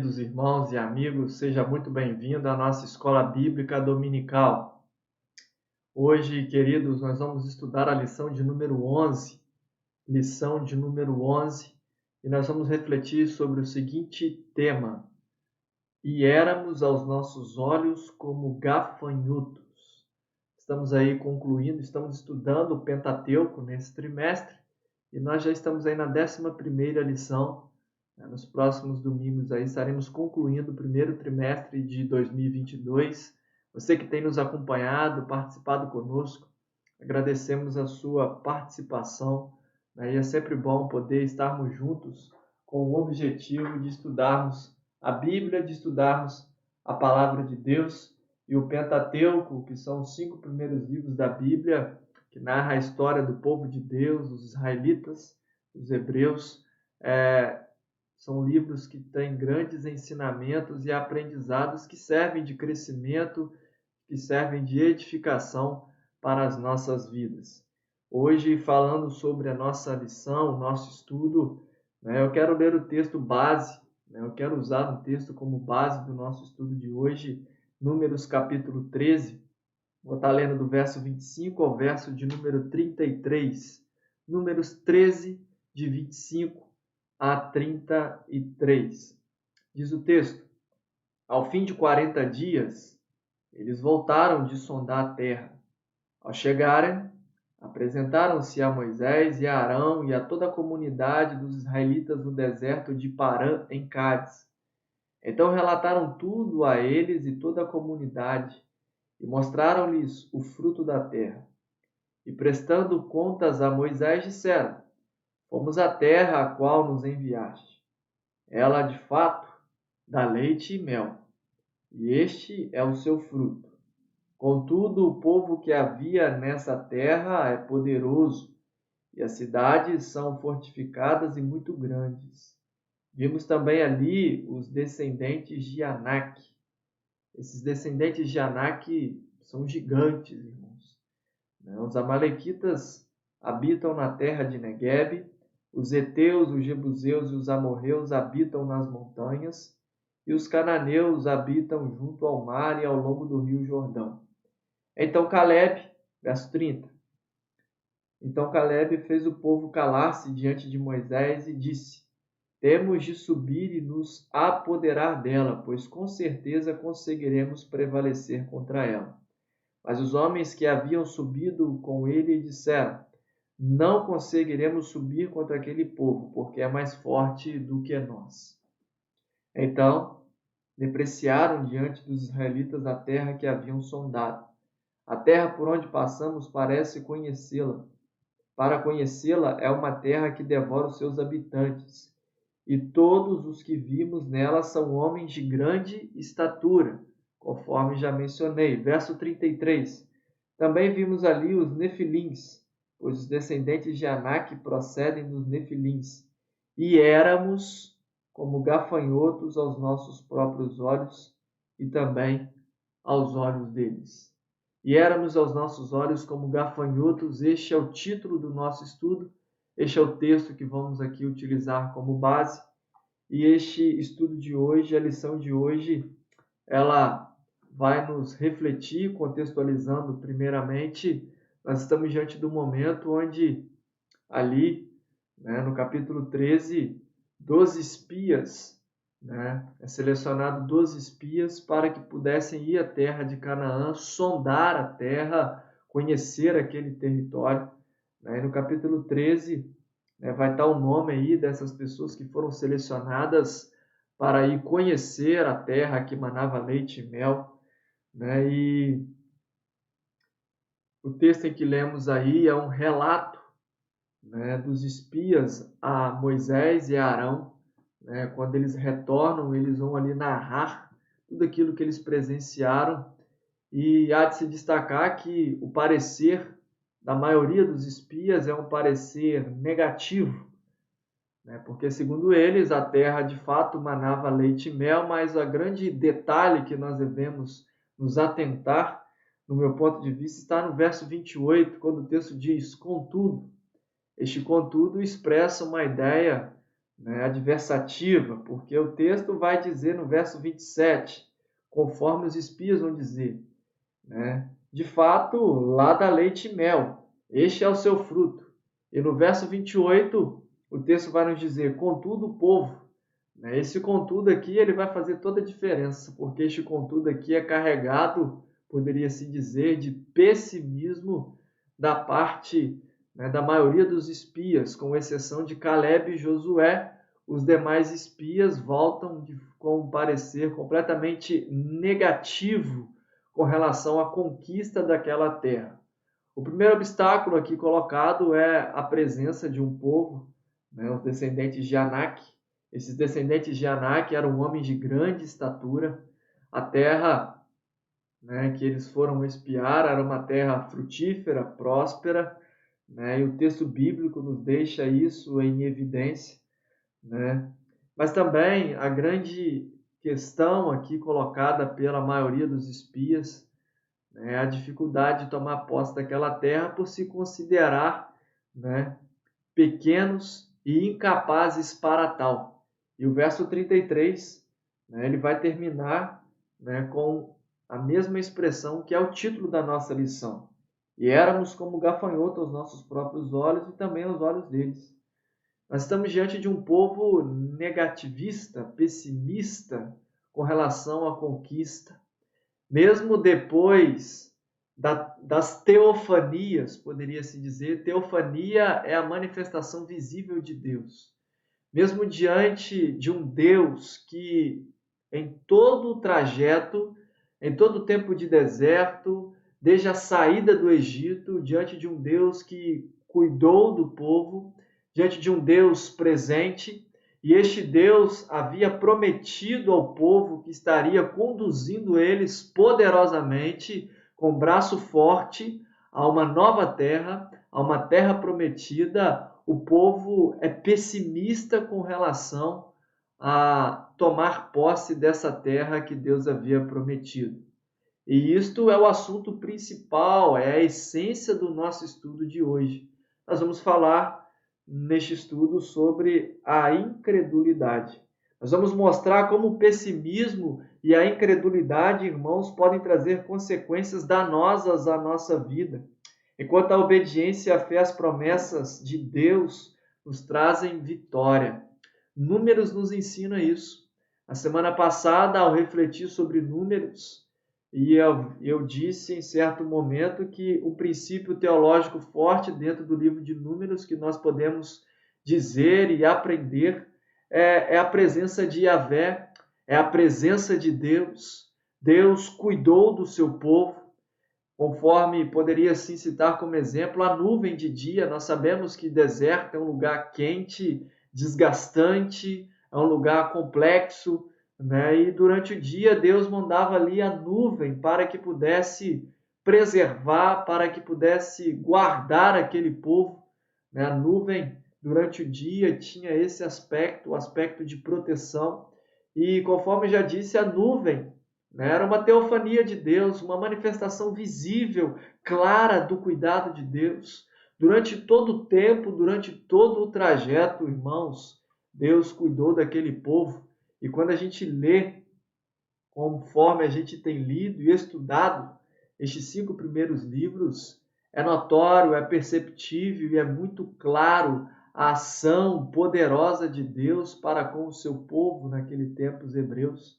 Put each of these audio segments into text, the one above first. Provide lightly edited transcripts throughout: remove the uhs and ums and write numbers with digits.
queridos irmãos e amigos, seja muito bem-vindo à nossa Escola Bíblica Dominical. Hoje, queridos, nós vamos estudar a lição de número 11, e nós vamos refletir sobre o seguinte tema: E éramos aos nossos olhos como gafanhotos. Estamos aí concluindo, estamos estudando o Pentateuco nesse trimestre, e nós já estamos aí na 11ª lição. Nos próximos domingos aí estaremos concluindo o primeiro trimestre de 2022. Você que tem nos acompanhado, participado conosco, agradecemos a sua participação. E é sempre bom poder estarmos juntos com o objetivo de estudarmos a Bíblia, de estudarmos a Palavra de Deus e o Pentateuco, que são os 5 primeiros livros da Bíblia, que narra a história do povo de Deus, dos israelitas, dos hebreus. São livros que têm grandes ensinamentos e aprendizados que servem de crescimento, que servem de edificação para as nossas vidas. Hoje, falando sobre a nossa lição, o nosso estudo, eu quero ler o texto base, eu quero usar um texto como base do nosso estudo de hoje, Números capítulo 13. Vou estar lendo do verso 25 ao verso de número 33. Números 13, de 25 a 33. Diz o texto: Ao fim de 40 dias, eles voltaram de sondar a terra. Ao chegarem, apresentaram-se a Moisés e a Arão e a toda a comunidade dos israelitas no deserto de Parã, em Cádiz. Então relataram tudo a eles e toda a comunidade, e mostraram-lhes o fruto da terra. E prestando contas a Moisés, disseram: Fomos à terra a qual nos enviaste. Ela, de fato, dá leite e mel, e este é o seu fruto. Contudo, o povo que havia nessa terra é poderoso, e as cidades são fortificadas e muito grandes. Vimos também ali os descendentes de Anak. Esses descendentes de Anak são gigantes, irmãos. Os amalequitas habitam na terra de Neguebe. Os heteus, os jebuseus e os amorreus habitam nas montanhas, e os cananeus habitam junto ao mar e ao longo do rio Jordão. Então Calebe, verso 30. Então Calebe fez o povo calar-se diante de Moisés e disse: Temos de subir e nos apoderar dela, pois com certeza conseguiremos prevalecer contra ela. Mas os homens que haviam subido com ele disseram: Não conseguiremos subir contra aquele povo, porque é mais forte do que nós. Então, depreciaram diante dos israelitas a terra que haviam sondado. A terra por onde passamos parece conhecê-la. Para conhecê-la, é uma terra que devora os seus habitantes. E todos os que vimos nela são homens de grande estatura, conforme já mencionei. Verso 33. Também vimos ali os nefilins, pois os descendentes de Anak procedem dos nefilins. E éramos como gafanhotos aos nossos próprios olhos e também aos olhos deles. E éramos aos nossos olhos como gafanhotos. Este é o título do nosso estudo. Este é o texto que vamos aqui utilizar como base. E este estudo de hoje, a lição de hoje, ela vai nos refletir, contextualizando primeiramente. Nós estamos diante do momento onde ali, no capítulo 13, 12 espias, é selecionado 12 espias para que pudessem ir à terra de Canaã, sondar a terra, conhecer aquele território. E no capítulo 13, vai estar o nome aí dessas pessoas que foram selecionadas para ir conhecer a terra que manava leite e mel. E o texto em que lemos aí é um relato dos espias a Moisés e a Arão. Quando eles retornam, eles vão ali narrar tudo aquilo que eles presenciaram. E há de se destacar que o parecer da maioria dos espias é um parecer negativo, porque, segundo eles, a terra de fato manava leite e mel, mas o grande detalhe que nós devemos nos atentar, no meu ponto de vista, está no verso 28, quando o texto diz: Contudo. Este contudo expressa uma ideia né, adversativa, porque o texto vai dizer no verso 27, conforme os espias vão dizer, né, de fato, lá dá leite e mel, este é o seu fruto. E no verso 28, o texto vai nos dizer, contudo o povo, né, esse contudo aqui ele vai fazer toda a diferença, porque este contudo aqui é carregado, poderia-se dizer, de pessimismo da parte, né, da maioria dos espias, com exceção de Caleb e Josué. Os demais espias voltam com um parecer completamente negativo com relação à conquista daquela terra. O primeiro obstáculo aqui colocado é a presença de um povo, né, os descendentes de Anak. Esses descendentes de Anak eram homens de grande estatura. A terra, né, que eles foram espiar era uma terra frutífera, próspera, né, e o texto bíblico nos deixa isso em evidência, né? Mas também a grande questão aqui colocada pela maioria dos espias é a dificuldade de tomar posse daquela terra por se considerar, né, pequenos e incapazes para tal. E o verso 33, né, ele vai terminar, né, com a mesma expressão que é o título da nossa lição. E éramos como gafanhoto aos nossos próprios olhos e também aos olhos deles. Nós estamos diante de um povo negativista, pessimista com relação à conquista. Mesmo depois das teofanias, poderia-se dizer, teofania é a manifestação visível de Deus. Mesmo diante de um Deus que, em todo o trajeto, em todo o tempo de deserto, desde a saída do Egito, diante de um Deus que cuidou do povo, diante de um Deus presente, e este Deus havia prometido ao povo que estaria conduzindo eles poderosamente, com braço forte, a uma nova terra, a uma terra prometida. O povo é pessimista com relação a tomar posse dessa terra que Deus havia prometido. E isto é o assunto principal, é a essência do nosso estudo de hoje. Nós vamos falar neste estudo sobre a incredulidade. Nós vamos mostrar como o pessimismo e a incredulidade, irmãos, podem trazer consequências danosas à nossa vida, enquanto a obediência e a fé às promessas de Deus nos trazem vitória. Números nos ensina isso. Na semana passada, ao refletir sobre números, e eu disse em certo momento que o princípio teológico forte dentro do livro de Números que nós podemos dizer e aprender é a presença de Yahvé, é a presença de Deus. Deus cuidou do seu povo, conforme poderia sim citar como exemplo a nuvem de dia. Nós sabemos que deserto é um lugar quente, desgastante, é um lugar complexo, né? E durante o dia Deus mandava ali a nuvem para que pudesse preservar, para que pudesse guardar aquele povo, né? A nuvem durante o dia tinha esse aspecto, o aspecto de proteção. E conforme já disse, a nuvem, né, era uma teofania de Deus, uma manifestação visível, clara do cuidado de Deus. Durante todo o tempo, durante todo o trajeto, irmãos, Deus cuidou daquele povo. E quando a gente lê, conforme a gente tem lido e estudado estes 5 primeiros livros, é notório, é perceptível e é muito claro a ação poderosa de Deus para com o seu povo naquele tempo, os hebreus.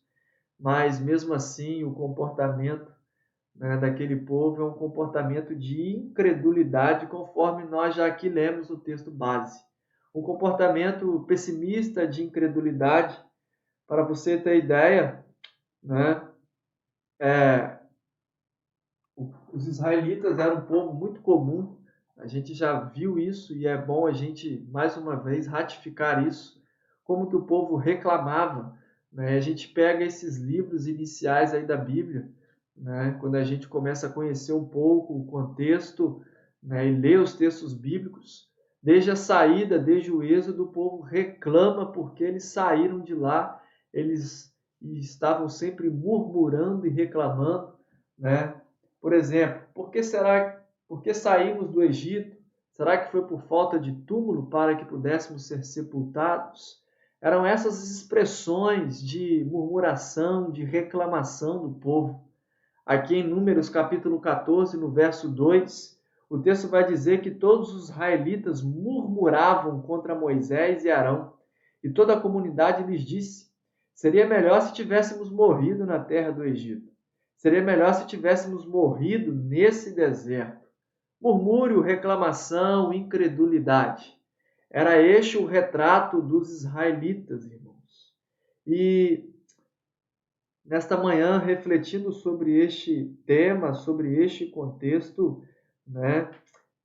Mas mesmo assim, o comportamento, né, daquele povo é um comportamento de incredulidade, conforme nós já aqui lemos no texto base. Um comportamento pessimista de incredulidade. Para você ter ideia, né, os israelitas eram um povo muito comum. A gente já viu isso e é bom a gente, mais uma vez, ratificar isso. Como que o povo reclamava, né? A gente pega esses livros iniciais aí da Bíblia, né? Quando a gente começa a conhecer um pouco o contexto, né, e ler os textos bíblicos, desde a saída, desde o êxodo, o povo reclama porque eles saíram de lá, eles estavam sempre murmurando e reclamando, né? Por exemplo, por que saímos do Egito? Será que foi por falta de túmulo para que pudéssemos ser sepultados? Eram essas expressões de murmuração, de reclamação do povo. Aqui em Números capítulo 14, no verso 2, o texto vai dizer que todos os israelitas murmuravam contra Moisés e Arão. E toda a comunidade lhes disse: seria melhor se tivéssemos morrido na terra do Egito. Seria melhor se tivéssemos morrido nesse deserto. Murmúrio, reclamação, incredulidade. Era este o retrato dos israelitas, irmãos. E nesta manhã, refletindo sobre este tema, sobre este contexto, né,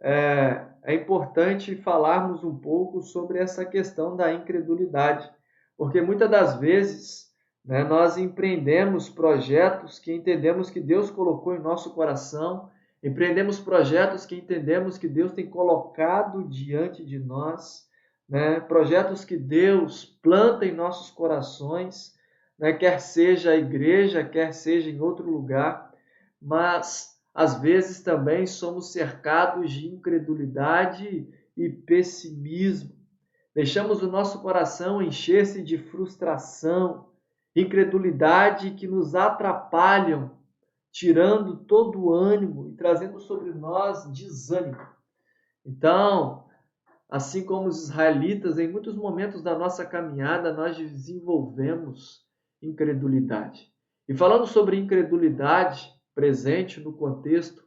é importante falarmos um pouco sobre essa questão da incredulidade, porque muitas das vezes, né, nós empreendemos projetos que entendemos que Deus colocou em nosso coração, empreendemos projetos que entendemos que Deus tem colocado diante de nós, né, projetos que Deus planta em nossos corações, né, quer seja a igreja, quer seja em outro lugar, mas às vezes também somos cercados de incredulidade e pessimismo. Deixamos o nosso coração encher-se de frustração, incredulidade que nos atrapalham, tirando todo o ânimo e trazendo sobre nós desânimo. Então, assim como os israelitas, em muitos momentos da nossa caminhada, nós desenvolvemos incredulidade. E falando sobre incredulidade presente no contexto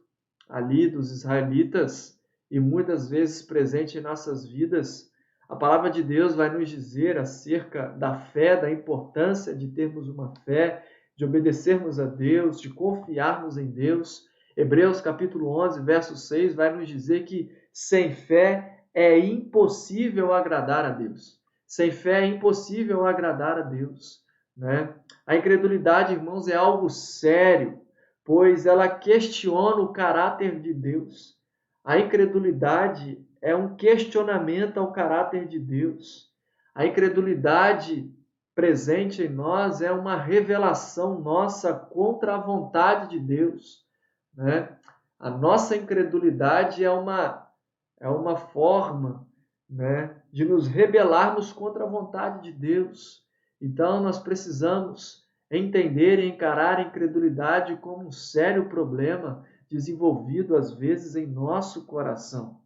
ali dos israelitas e muitas vezes presente em nossas vidas, a palavra de Deus vai nos dizer acerca da fé, da importância de termos uma fé, de obedecermos a Deus, de confiarmos em Deus. Hebreus capítulo 11, verso 6 vai nos dizer que sem fé é impossível agradar a Deus. Sem fé é impossível agradar a Deus, né? A incredulidade, irmãos, é algo sério, pois ela questiona o caráter de Deus. A incredulidade é um questionamento ao caráter de Deus. A incredulidade presente em nós é uma revelação nossa contra a vontade de Deus, né? A nossa incredulidade é uma forma, né, de nos rebelarmos contra a vontade de Deus. Então, nós precisamos entender e encarar a incredulidade como um sério problema desenvolvido, às vezes, em nosso coração.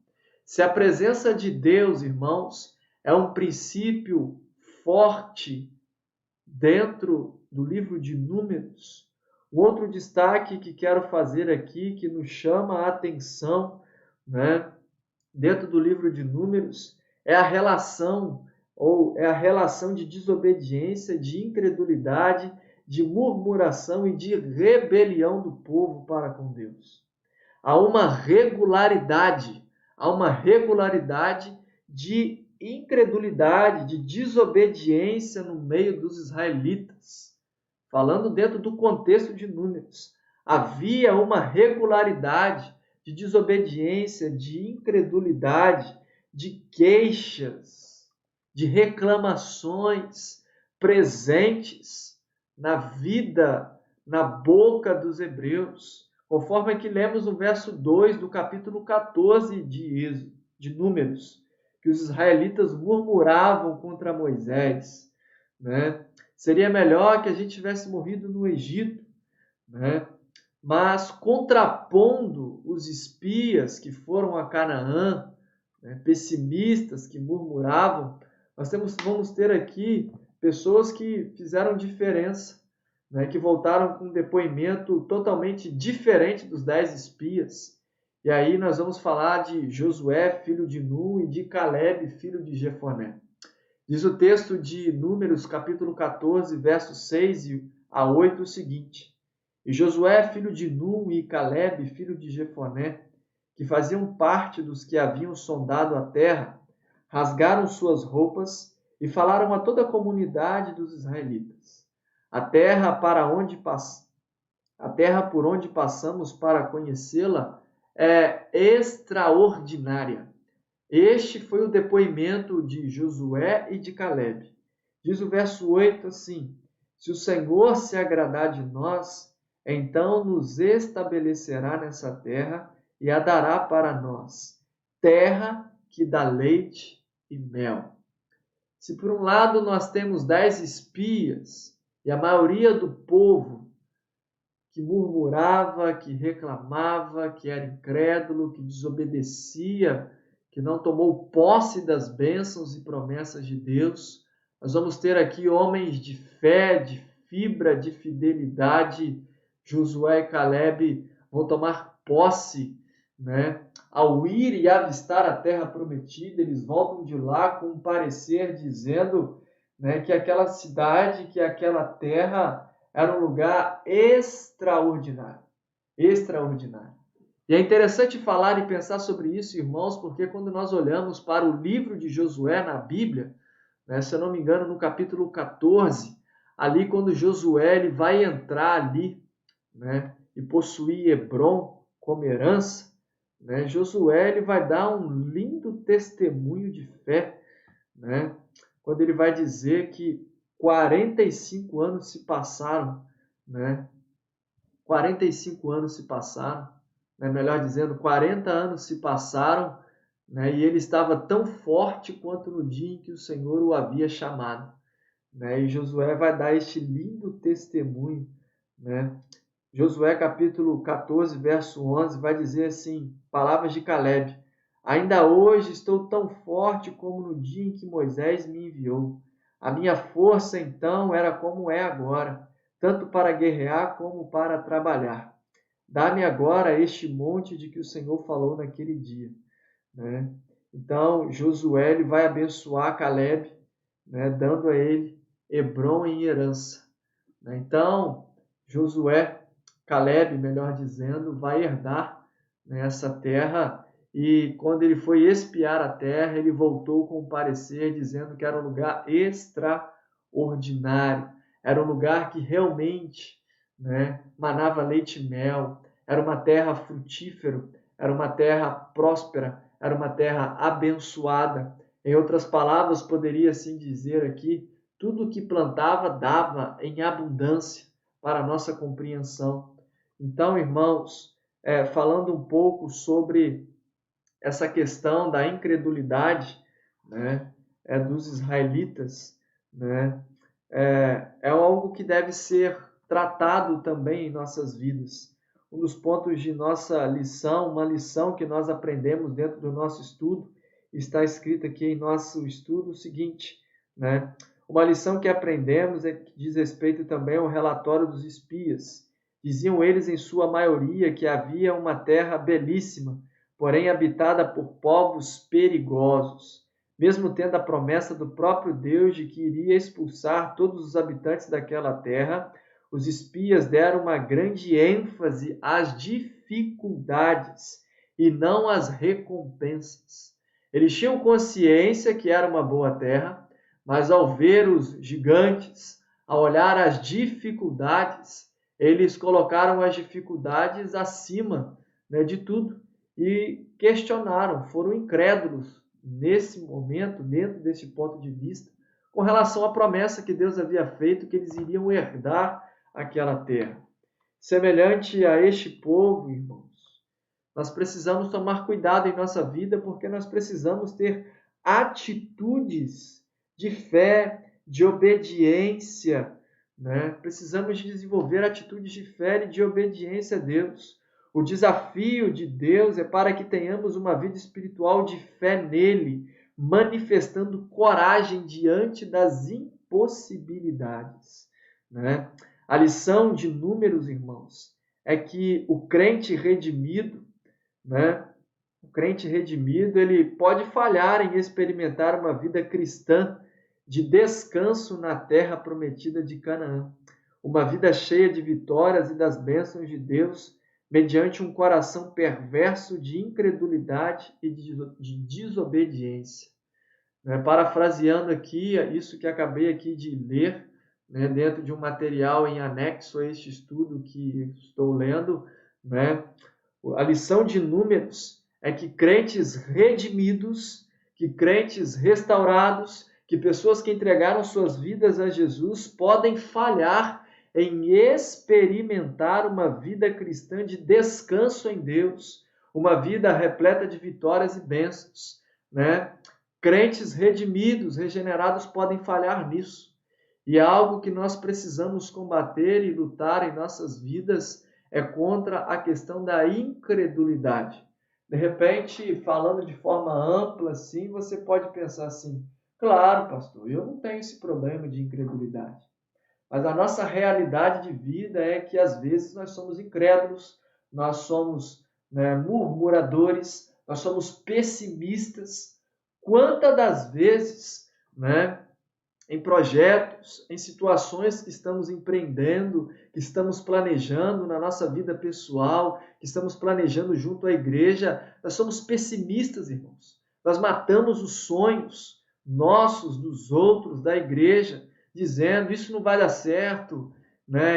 Se a presença de Deus, irmãos, é um princípio forte dentro do livro de Números, o outro destaque que quero fazer aqui, que nos chama a atenção, né, dentro do livro de Números, é a relação de desobediência, de incredulidade, de murmuração e de rebelião do povo para com Deus. Há uma regularidade de incredulidade, de desobediência no meio dos israelitas. Falando dentro do contexto de Números, havia uma regularidade de desobediência, de incredulidade, de queixas, de reclamações presentes na vida, na boca dos hebreus, conforme que lemos no verso 2 do capítulo 14 de Números, que os israelitas murmuravam contra Moisés, né? Seria melhor que a gente tivesse morrido no Egito, né? Mas contrapondo os espias que foram a Canaã, né, pessimistas que murmuravam, vamos ter aqui pessoas que fizeram diferença, né, que voltaram com um depoimento totalmente diferente dos 10 espias. E aí nós vamos falar de Josué, filho de Nun, e de Caleb, filho de Jefoné. Diz o texto de Números, capítulo 14, versos 6 a 8, o seguinte: E Josué, filho de Nun, e Caleb, filho de Jefoné, que faziam parte dos que haviam sondado a terra, rasgaram suas roupas e falaram a toda a comunidade dos israelitas: A terra por onde passamos para conhecê-la é extraordinária. Este foi o depoimento de Josué e de Caleb. Diz o verso 8 assim: Se o Senhor se agradar de nós, então nos estabelecerá nessa terra e a dará para nós, terra que dá leite e mel. Se por um lado nós temos 10 espias e a maioria do povo que murmurava, que reclamava, que era incrédulo, que desobedecia, que não tomou posse das bênçãos e promessas de Deus, nós vamos ter aqui homens de fé, de fibra, de fidelidade. Josué e Caleb vão tomar posse, né? Ao ir e avistar a terra prometida, eles voltam de lá com um parecer dizendo, né, que aquela cidade, que aquela terra era um lugar extraordinário. Extraordinário. E é interessante falar e pensar sobre isso, irmãos, porque quando nós olhamos para o livro de Josué na Bíblia, né, se eu não me engano, no capítulo 14, ali quando Josué ele vai entrar ali, né, e possuir Hebrom como herança, né, Josué ele vai dar um lindo testemunho de fé, né, quando ele vai dizer que 45 anos se passaram, né, 45 anos se passaram, né, melhor dizendo, 40 anos se passaram, né, e ele estava tão forte quanto no dia em que o Senhor o havia chamado. Né, e Josué vai dar este lindo testemunho, né? Josué capítulo 14, verso 11, vai dizer assim, palavras de Caleb: ainda hoje estou tão forte como no dia em que Moisés me enviou. A minha força então era como é agora, tanto para guerrear como para trabalhar. Dá-me agora este monte de que o Senhor falou naquele dia. Né? Então, Josué ele vai abençoar Caleb, né, dando a ele Hebrom em herança. Né? Então, Josué, Caleb, melhor dizendo, vai herdar, né, essa terra, e quando ele foi espiar a terra, ele voltou com um parecer dizendo que era um lugar extraordinário, era um lugar que realmente, né, manava leite e mel, era uma terra frutífera, era uma terra próspera, era uma terra abençoada. Em outras palavras, poderia assim dizer aqui, tudo que plantava dava em abundância para a nossa compreensão. Então, irmãos, falando um pouco sobre essa questão da incredulidade, né, dos israelitas, né, é algo que deve ser tratado também em nossas vidas. Um dos pontos de nossa lição, uma lição que nós aprendemos dentro do nosso estudo, está escrito aqui em nosso estudo o seguinte, né? Uma lição que aprendemos é que diz respeito também ao relatório dos espias. Diziam eles em sua maioria que havia uma terra belíssima, porém habitada por povos perigosos, mesmo tendo a promessa do próprio Deus de que iria expulsar todos os habitantes daquela terra. Os espias deram uma grande ênfase às dificuldades e não às recompensas. Eles tinham consciência que era uma boa terra, mas ao ver os gigantes, ao olhar as dificuldades, eles colocaram as dificuldades acima, né, de tudo e questionaram, foram incrédulos nesse momento, dentro desse ponto de vista, com relação à promessa que Deus havia feito, que eles iriam herdar aquela terra. Semelhante a este povo, irmãos, nós precisamos tomar cuidado em nossa vida, porque nós precisamos ter atitudes de fé, de obediência, né? Precisamos desenvolver atitudes de fé e de obediência a Deus. O desafio de Deus é para que tenhamos uma vida espiritual de fé nele, manifestando coragem diante das impossibilidades, né? A lição de Números, irmãos, é que o crente redimido, né? O crente redimido, ele pode falhar em experimentar uma vida cristã de descanso na terra prometida de Canaã. Uma vida cheia de vitórias e das bênçãos de Deus, mediante um coração perverso de incredulidade e de desobediência. Parafraseando aqui isso que acabei aqui de ler, né, dentro de um material em anexo a este estudo que estou lendo, né, a lição de Números é que crentes redimidos, que crentes restaurados, que pessoas que entregaram suas vidas a Jesus podem falhar em experimentar uma vida cristã de descanso em Deus, uma vida repleta de vitórias e bênçãos, né? Crentes redimidos, regenerados podem falhar nisso. E algo que nós precisamos combater e lutar em nossas vidas é contra a questão da incredulidade. De repente, falando de forma ampla assim, você pode pensar assim: claro, pastor, eu não tenho esse problema de incredulidade. Mas a nossa realidade de vida é que às vezes nós somos incrédulos, nós somos, murmuradores, nós somos pessimistas. Quantas das vezes, em projetos, em situações que estamos empreendendo, que estamos planejando na nossa vida pessoal, que estamos planejando junto à igreja, nós somos pessimistas, irmãos. Nós matamos os sonhos nossos, dos outros, da igreja, dizendo isso não vai dar certo,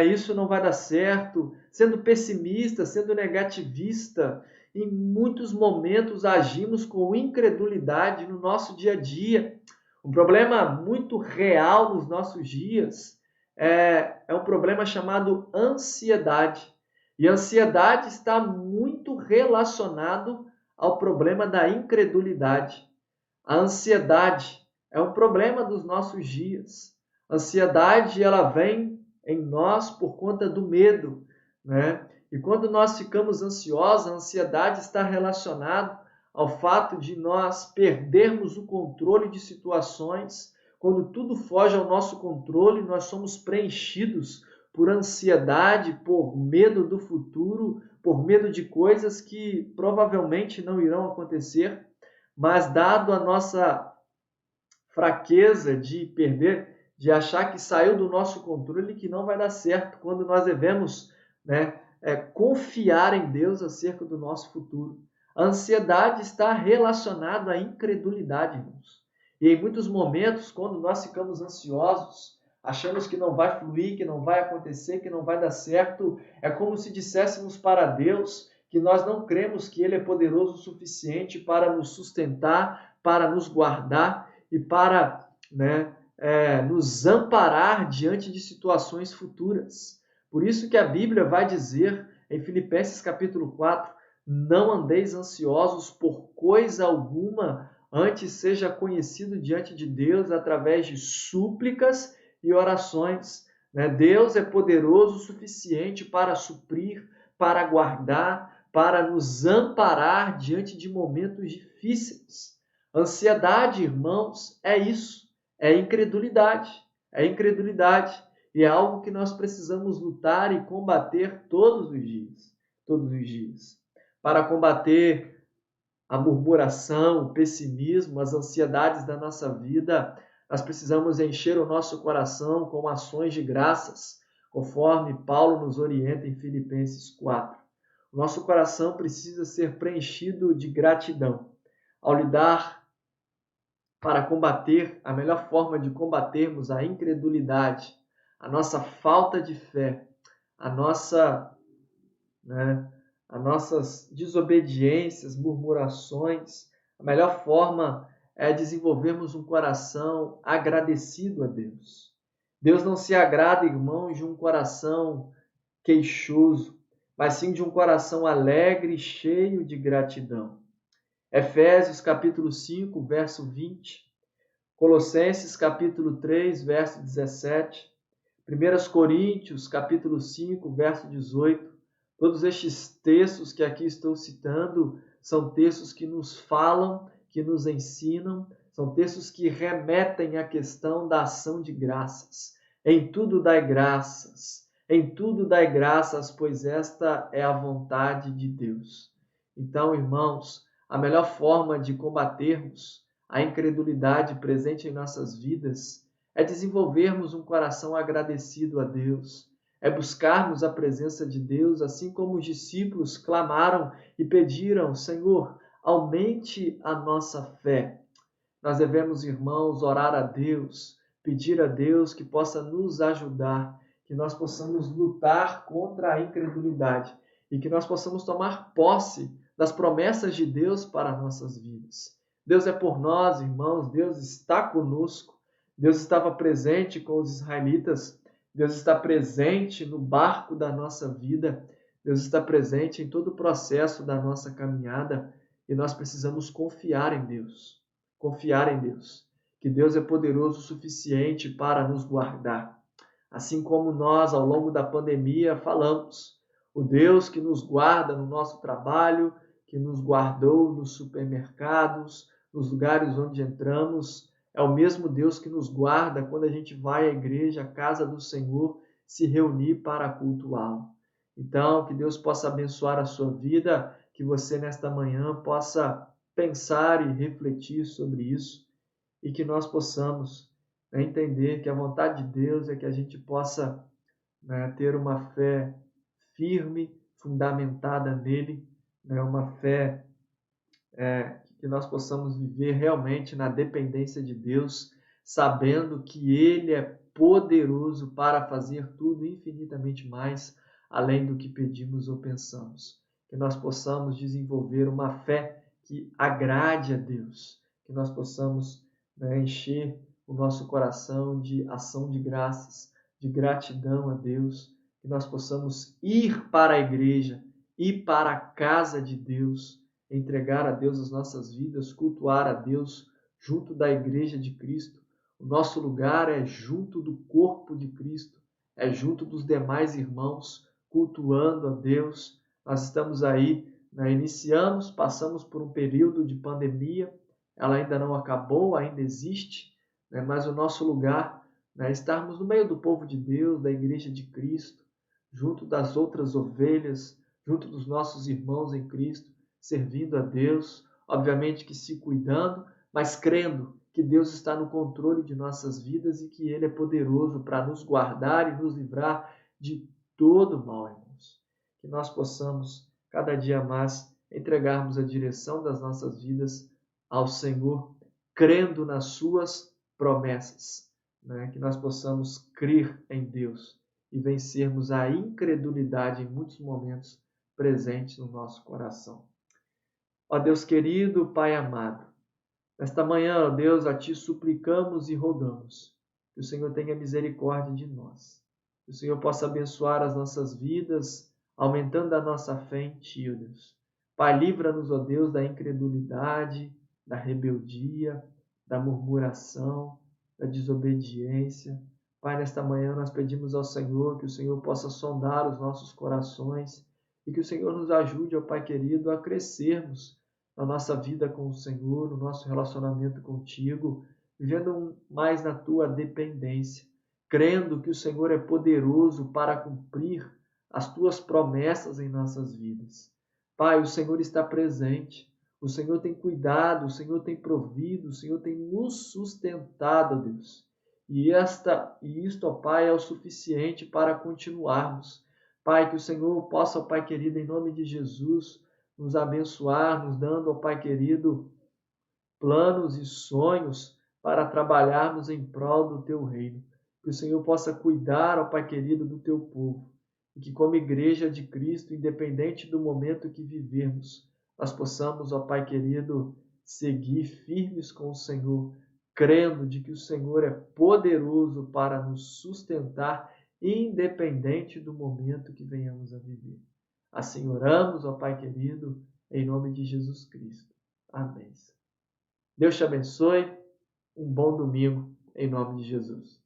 isso não vai dar certo, sendo pessimista, sendo negativista. Em muitos momentos agimos com incredulidade no nosso dia a dia. Um problema muito real nos nossos dias é um problema chamado ansiedade. E a ansiedade está muito relacionado ao problema da incredulidade. A ansiedade é um problema dos nossos dias. A ansiedade, ela vem em nós por conta do medo, E quando nós ficamos ansiosos, a ansiedade está relacionada ao fato de nós perdermos o controle de situações. Quando tudo foge ao nosso controle, nós somos preenchidos por ansiedade, por medo do futuro, por medo de coisas que provavelmente não irão acontecer, mas dado a nossa fraqueza de perder, de achar que saiu do nosso controle e que não vai dar certo, quando nós devemos confiar em Deus acerca do nosso futuro. A ansiedade está relacionada à incredulidade, irmãos. E em muitos momentos, quando nós ficamos ansiosos, achamos que não vai fluir, que não vai acontecer, que não vai dar certo, é como se disséssemos para Deus que nós não cremos que Ele é poderoso o suficiente para nos sustentar, para nos guardar e para nos amparar diante de situações futuras. Por isso que a Bíblia vai dizer em Filipenses capítulo 4, não andeis ansiosos por coisa alguma, antes seja conhecido diante de Deus através de súplicas e orações. Deus é poderoso o suficiente para suprir, para guardar, para nos amparar diante de momentos difíceis. Ansiedade, irmãos, é isso, é incredulidade, e é algo que nós precisamos lutar e combater todos os dias. Para combater a murmuração, o pessimismo, as ansiedades da nossa vida, nós precisamos encher o nosso coração com ações de graças, conforme Paulo nos orienta em Filipenses 4. O nosso coração precisa ser preenchido de gratidão. Ao lidar para combater, a melhor forma de combatermos a incredulidade, a nossa falta de fé, as nossas desobediências, murmurações, a melhor forma é desenvolvermos um coração agradecido a Deus. Deus não se agrada, irmãos, de um coração queixoso, mas sim de um coração alegre e cheio de gratidão. Efésios capítulo 5, verso 20, Colossenses capítulo 3, verso 17, 1 Coríntios capítulo 5, verso 18, todos estes textos que aqui estou citando são textos que nos falam, que nos ensinam, são textos que remetem à questão da ação de graças. Em tudo dai graças, pois esta é a vontade de Deus. Então, irmãos, a melhor forma de combatermos a incredulidade presente em nossas vidas é desenvolvermos um coração agradecido a Deus, é buscarmos a presença de Deus, assim como os discípulos clamaram e pediram: Senhor, aumente a nossa fé. Nós devemos, irmãos, orar a Deus, pedir a Deus que possa nos ajudar, que nós possamos lutar contra a incredulidade e que nós possamos tomar posse das promessas de Deus para nossas vidas. Deus é por nós, irmãos, Deus está conosco. Deus estava presente com os israelitas, Deus está presente no barco da nossa vida, Deus está presente em todo o processo da nossa caminhada e nós precisamos confiar em Deus. confiar em Deus, que Deus é poderoso o suficiente para nos guardar. Assim como nós, ao longo da pandemia, falamos, o Deus que nos guarda no nosso trabalho, que nos guardou nos supermercados, nos lugares onde entramos, é o mesmo Deus que nos guarda quando a gente vai à igreja, à casa do Senhor, se reunir para cultuá-lo. Então, que Deus possa abençoar a sua vida, que você nesta manhã possa pensar e refletir sobre isso e que nós possamos entender que a vontade de Deus é que a gente possa ter uma fé firme, fundamentada nele, uma fé que nós possamos viver realmente na dependência de Deus, sabendo que Ele é poderoso para fazer tudo infinitamente mais, além do que pedimos ou pensamos. Que nós possamos desenvolver uma fé que agrade a Deus, que nós possamos encher o nosso coração de ação de graças, de gratidão a Deus, que nós possamos ir para a igreja, ir para a casa de Deus, entregar a Deus as nossas vidas, cultuar a Deus junto da igreja de Cristo. O nosso lugar é junto do corpo de Cristo, é junto dos demais irmãos, cultuando a Deus. Nós estamos aí, iniciamos, passamos por um período de pandemia, ela ainda não acabou, ainda existe, mas o nosso lugar é estarmos no meio do povo de Deus, da igreja de Cristo, junto das outras ovelhas, junto dos nossos irmãos em Cristo, servindo a Deus, obviamente que se cuidando, mas crendo que Deus está no controle de nossas vidas e que Ele é poderoso para nos guardar e nos livrar de todo mal, irmãos. Que nós possamos, cada dia mais, entregarmos a direção das nossas vidas ao Senhor, crendo nas suas promessas, que nós possamos crer em Deus e vencermos a incredulidade em muitos momentos presentes no nosso coração. Ó Deus querido, Pai amado, nesta manhã, ó Deus, a Ti suplicamos e rogamos que o Senhor tenha misericórdia de nós, que o Senhor possa abençoar as nossas vidas, aumentando a nossa fé em Ti, ó Deus. Pai, livra-nos, ó Deus, da incredulidade, da rebeldia, da murmuração, da desobediência. Pai, nesta manhã nós pedimos ao Senhor que o Senhor possa sondar os nossos corações e que o Senhor nos ajude, ó Pai querido, a crescermos na nossa vida com o Senhor, no nosso relacionamento contigo, vivendo mais na Tua dependência, crendo que o Senhor é poderoso para cumprir as Tuas promessas em nossas vidas. Pai, o Senhor está presente, o Senhor tem cuidado, o Senhor tem provido, o Senhor tem nos sustentado, Deus. E isto, ó Pai, é o suficiente para continuarmos. Pai, que o Senhor possa, ó Pai querido, em nome de Jesus, nos abençoar, nos dando, ó Pai querido, planos e sonhos para trabalharmos em prol do Teu reino. Que o Senhor possa cuidar, ó Pai querido, do Teu povo. E que como igreja de Cristo, independente do momento que vivermos, nós possamos, ó Pai querido, seguir firmes com o Senhor, crendo de que o Senhor é poderoso para nos sustentar, independente do momento que venhamos a viver. Assim oramos, ó Pai querido, em nome de Jesus Cristo. Amém. Deus te abençoe. Um bom domingo, em nome de Jesus.